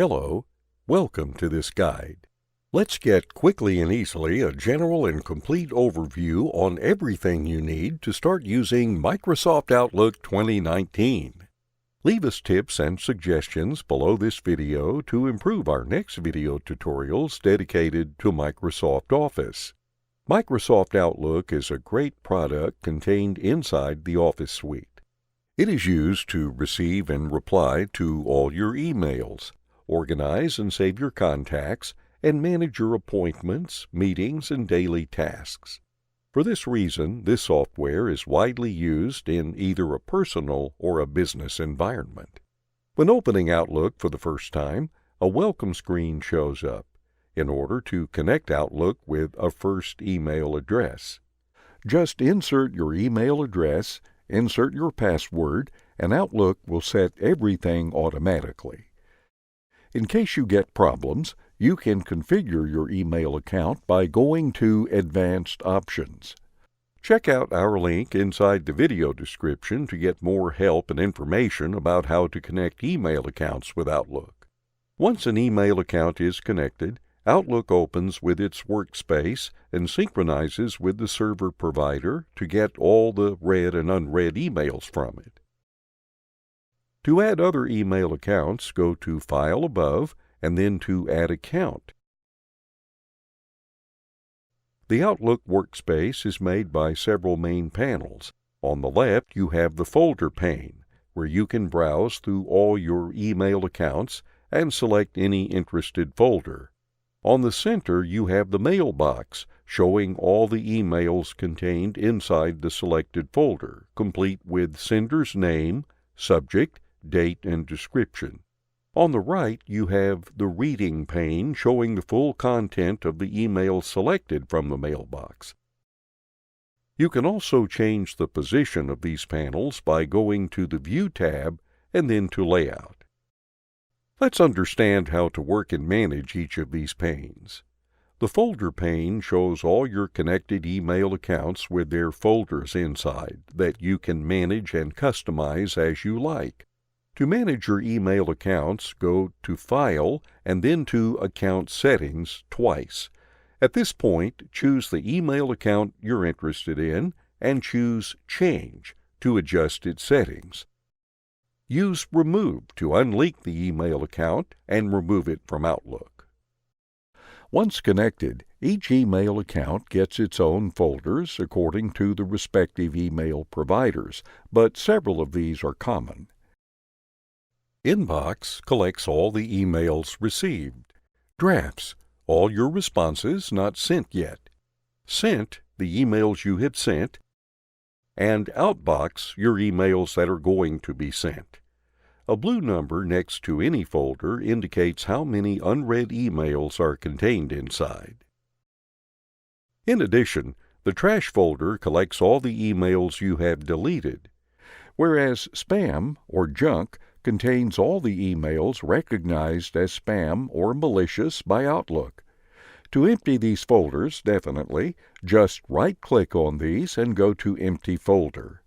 Hello, welcome to this guide. Let's get quickly and easily a general and complete overview on everything you need to start using Microsoft Outlook 2019. Leave us tips and suggestions below this video to improve our next video tutorials dedicated to Microsoft Office. Microsoft Outlook is a great product contained inside the Office suite. It is used to receive and reply to all your emails, organize and save your contacts, and manage your appointments, meetings, and daily tasks. For this reason, this software is widely used in either a personal or a business environment. When opening Outlook for the first time, a welcome screen shows up in order to connect Outlook with a first email address. Just insert your email address, insert your password, and Outlook will set everything automatically. In case you get problems, you can configure your email account by going to Advanced Options. Check out our link inside the video description to get more help and information about how to connect email accounts with Outlook. Once an email account is connected, Outlook opens with its workspace and synchronizes with the server provider to get all the read and unread emails from it. To add other email accounts, go to File above and then to Add Account. The Outlook workspace is made by several main panels. On the left, you have the Folder pane, where you can browse through all your email accounts and select any interested folder. On the center, you have the Mailbox, showing all the emails contained inside the selected folder, complete with sender's name, subject, date, and description. On the right, you have the Reading pane showing the full content of the email selected from the mailbox. You can also change the position of these panels by going to the View tab and then to Layout. Let's understand how to work and manage each of these panes. The Folder pane shows all your connected email accounts with their folders inside that you can manage and customize as you like. To manage your email accounts, go to File and then to Account Settings twice. At this point, choose the email account you're interested in and choose Change to adjust its settings. Use Remove to unlink the email account and remove it from Outlook. Once connected, each email account gets its own folders according to the respective email providers, but several of these are common. Inbox collects all the emails received. Drafts, all your responses not sent yet. Sent, the emails you have sent. And Outbox, your emails that are going to be sent. A blue number next to any folder indicates how many unread emails are contained inside. In addition, the Trash folder collects all the emails you have deleted, whereas Spam or Junk contains all the emails recognized as spam or malicious by Outlook. To empty these folders, definitely, just right-click on these and go to Empty Folder.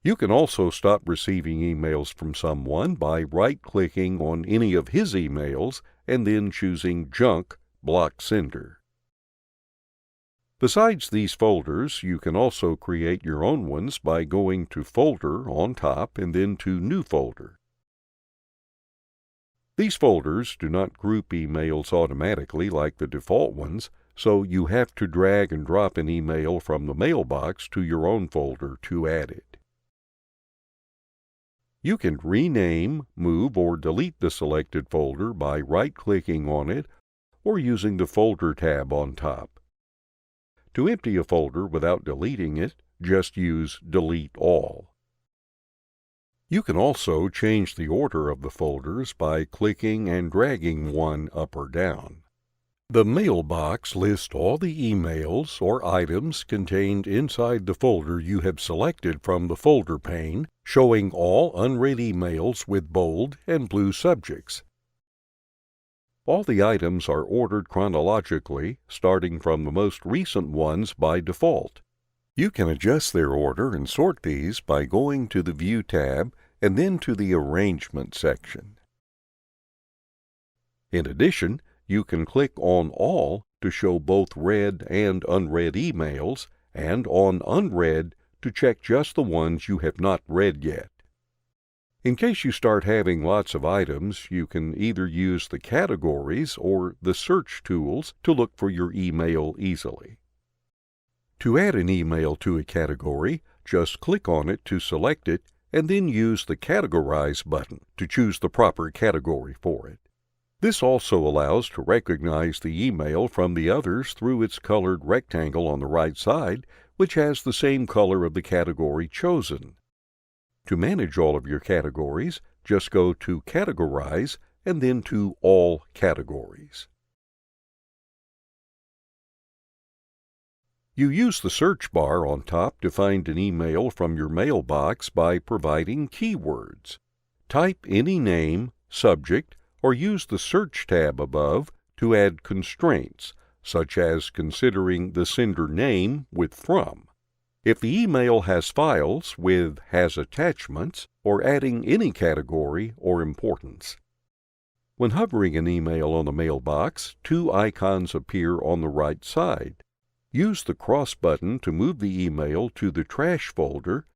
You can also stop receiving emails from someone by right-clicking on any of his emails and then choosing Junk, Block Sender. Besides these folders, you can also create your own ones by going to Folder on top and then to New Folder. These folders do not group emails automatically like the default ones, so you have to drag and drop an email from the mailbox to your own folder to add it. You can rename, move, or delete the selected folder by right-clicking on it or using the Folder tab on top. To empty a folder without deleting it, just use Delete All. You can also change the order of the folders by clicking and dragging one up or down. The Mailbox lists all the emails or items contained inside the folder you have selected from the Folder pane, showing all unread emails with bold and blue subjects. All the items are ordered chronologically, starting from the most recent ones by default. You can adjust their order and sort these by going to the View tab and then to the Arrangement section. In addition, you can click on All to show both read and unread emails, and on Unread to check just the ones you have not read yet. In case you start having lots of items, you can either use the categories or the search tools to look for your email easily. To add an email to a category, just click on it to select it, and then use the Categorize button to choose the proper category for it. This also allows to recognize the email from the others through its colored rectangle on the right side, which has the same color of the category chosen. To manage all of your categories, just go to Categorize and then to All Categories. You use the search bar on top to find an email from your mailbox by providing keywords. Type any name, subject, or use the Search tab above to add constraints, such as considering the sender name with From. If the email has files with Has Attachments, or adding any category or importance. When hovering an email on the mailbox, two icons appear on the right side. Use the cross button to move the email to the trash folder,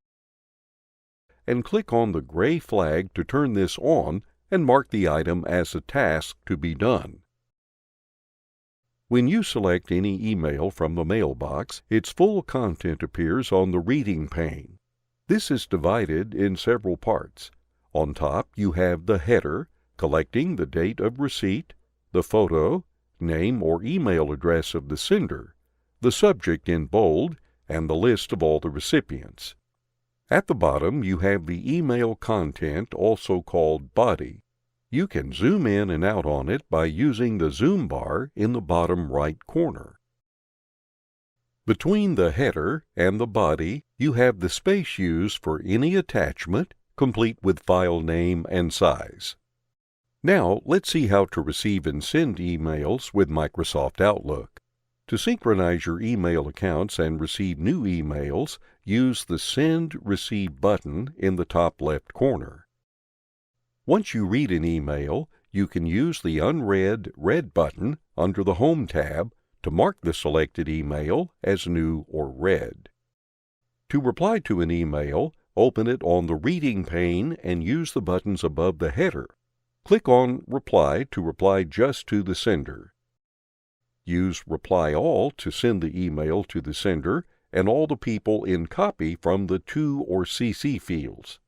and click on the gray flag to turn this on and mark the item as a task to be done. When you select any email from the mailbox, its full content appears on the reading pane. This is divided in several parts. On top, you have the header, collecting the date of receipt, the photo, name or email address of the sender, the subject in bold, and the list of all the recipients. At the bottom, you have the email content, also called body. You can zoom in and out on it by using the zoom bar in the bottom right corner. Between the header and the body, you have the space used for any attachment, complete with file name and size. Now, let's see how to receive and send emails with Microsoft Outlook. To synchronize your email accounts and receive new emails, use the Send Receive button in the top left corner. Once you read an email, you can use the Unread Read button under the Home tab to mark the selected email as new or read. To reply to an email, open it on the Reading pane and use the buttons above the header. Click on Reply to reply just to the sender. Use Reply All to send the email to the sender and all the people in copy from the To or CC fields.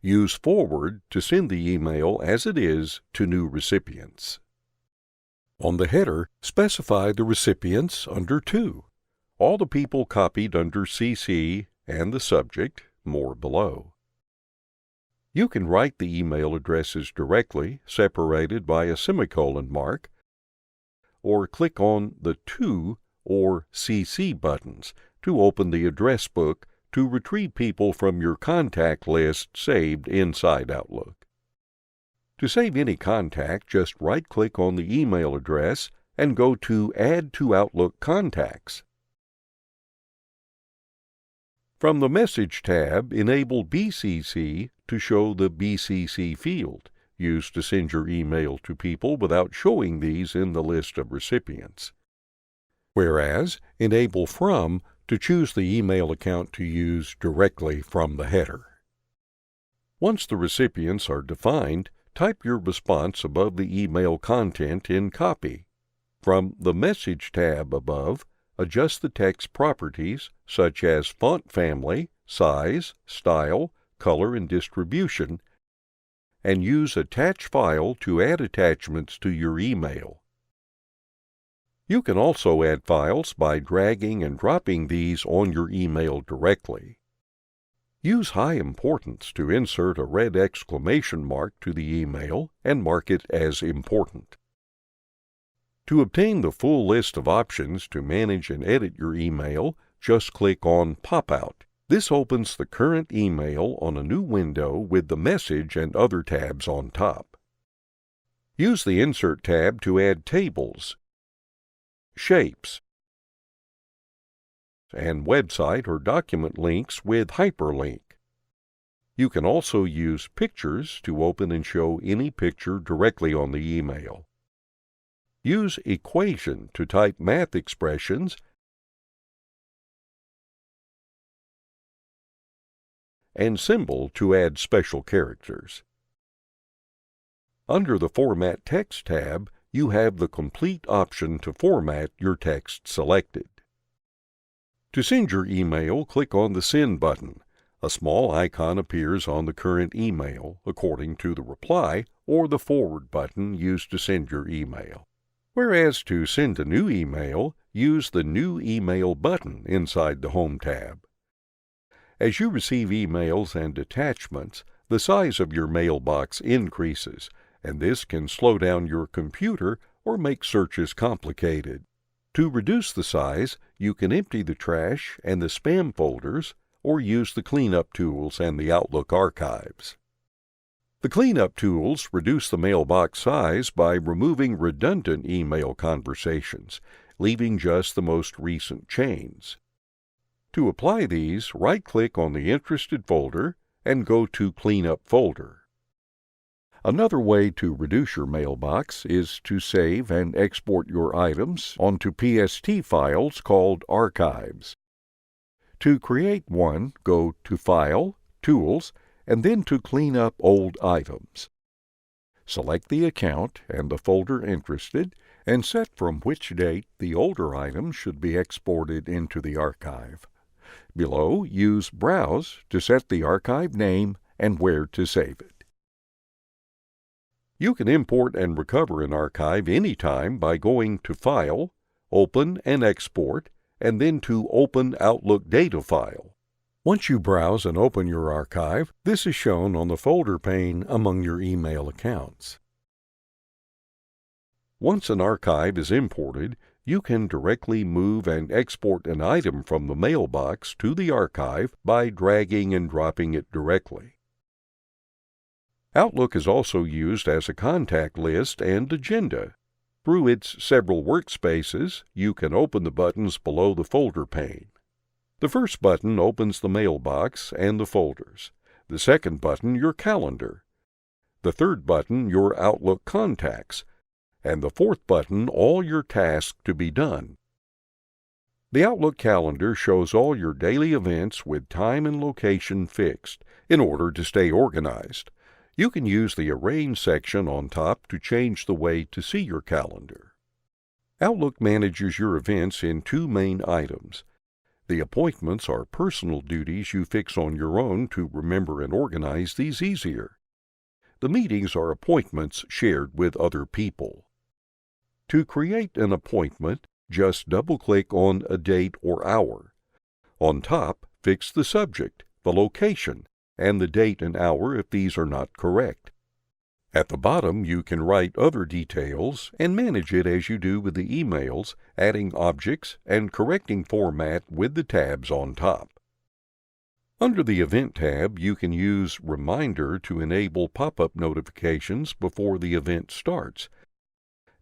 Use Forward to send the email as it is to new recipients. On the header, specify the recipients under To, all the people copied under CC, and the subject, more below. You can write the email addresses directly, separated by a semicolon mark, or click on the To or CC buttons to open the address book to retrieve people from your contact list saved inside Outlook. To save any contact, just right-click on the email address and go to Add to Outlook Contacts. From the Message tab, enable BCC to show the BCC field, used to send your email to people without showing these in the list of recipients. Whereas, enable From to choose the email account to use directly from the header. Once the recipients are defined, type your response above the email content in Copy. From the Message tab above, adjust the text properties such as font family, size, style, color, and distribution, and use Attach File to add attachments to your email. You can also add files by dragging and dropping these on your email directly. Use High Importance to insert a red exclamation mark to the email and mark it as important. To obtain the full list of options to manage and edit your email, just click on Pop-out. This opens the current email on a new window with the message and other tabs on top. Use the Insert tab to add tables, shapes, and website or document links with hyperlink. You can also use pictures to open and show any picture directly on the email. Use equation to type math expressions and symbol to add special characters. Under the Format Text tab, you have the complete option to format your text selected. To send your email, click on the Send button. A small icon appears on the current email according to the reply or the Forward button used to send your email. Whereas to send a new email, use the New Email button inside the Home tab. As you receive emails and attachments, the size of your mailbox increases, and this can slow down your computer or make searches complicated. To reduce the size, you can empty the trash and the spam folders, or use the cleanup tools and the Outlook archives. The cleanup tools reduce the mailbox size by removing redundant email conversations, leaving just the most recent chains. To apply these, right-click on the interested folder and go to Cleanup Folder. Another way to reduce your mailbox is to save and export your items onto PST files called archives. To create one, go to File, Tools, and then to Clean Up Old Items. Select the account and the folder interested, and set from which date the older item should be exported into the archive. Below, use Browse to set the archive name and where to save it. You can import and recover an archive anytime by going to File, Open and Export, and then to Open Outlook Data File. Once you browse and open your archive, this is shown on the folder pane among your email accounts. Once an archive is imported, you can directly move and export an item from the mailbox to the archive by dragging and dropping it directly. Outlook is also used as a contact list and agenda. Through its several workspaces, you can open the buttons below the folder pane. The first button opens the mailbox and the folders. The second button, your calendar. The third button, your Outlook contacts. And the fourth button, all your tasks to be done. The Outlook calendar shows all your daily events with time and location fixed in order to stay organized. You can use the Arrange section on top to change the way to see your calendar. Outlook manages your events in two main items. The appointments are personal duties you fix on your own to remember and organize these easier. The meetings are appointments shared with other people. To create an appointment, just double-click on a date or hour. On top, fix the subject, the location, and the date and hour if these are not correct. At the bottom, you can write other details and manage it as you do with the emails, adding objects and correcting format with the tabs on top. Under the Event tab, you can use Reminder to enable pop-up notifications before the event starts,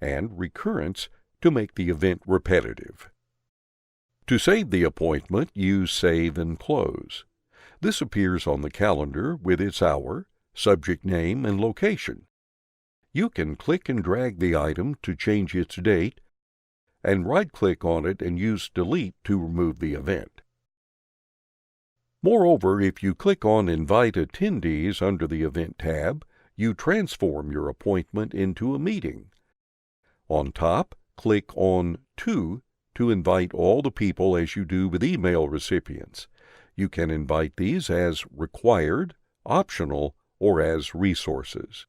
and Recurrence to make the event repetitive. To save the appointment, use Save and Close. This appears on the calendar with its hour, subject name, and location. You can click and drag the item to change its date, and right-click on it and use Delete to remove the event. Moreover, if you click on Invite Attendees under the Event tab, you transform your appointment into a meeting. On top, click on To invite all the people as you do with email recipients. You can invite these as required, optional, or as resources.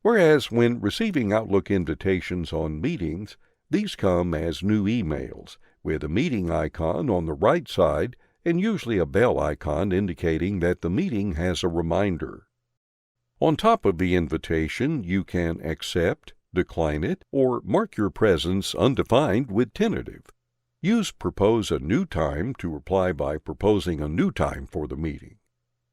Whereas when receiving Outlook invitations on meetings, these come as new emails, with a meeting icon on the right side and usually a bell icon indicating that the meeting has a reminder. On top of the invitation, you can accept, decline it, or mark your presence undefined with tentative. Use Propose a New Time to reply by proposing a new time for the meeting.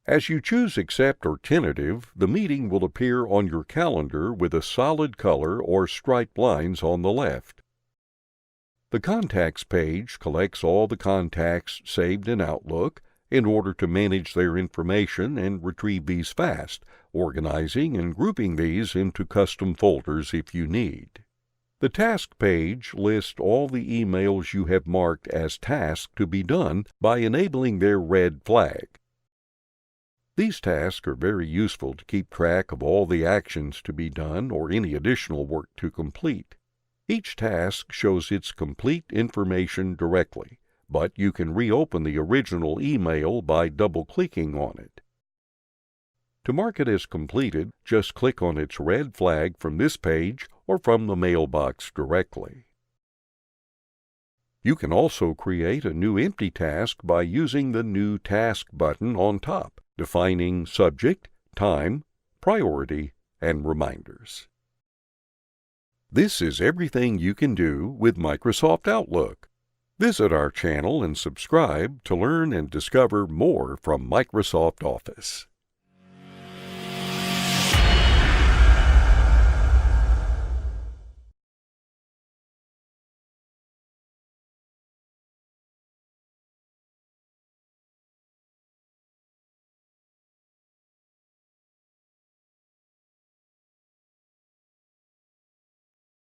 As you choose Accept or Tentative, the meeting will appear on your calendar with a solid color or striped lines on the left. The Contacts page collects all the contacts saved in Outlook, in order to manage their information and retrieve these fast, organizing and grouping these into custom folders if you need. The Task page lists all the emails you have marked as tasks to be done by enabling their red flag. These tasks are very useful to keep track of all the actions to be done or any additional work to complete. Each task shows its complete information directly, but you can reopen the original email by double-clicking on it. To mark it as completed, just click on its red flag from this page or from the mailbox directly. You can also create a new empty task by using the New Task button on top, defining subject, time, priority, and reminders. This is everything you can do with Microsoft Outlook. Visit our channel and subscribe to learn and discover more from Microsoft Office.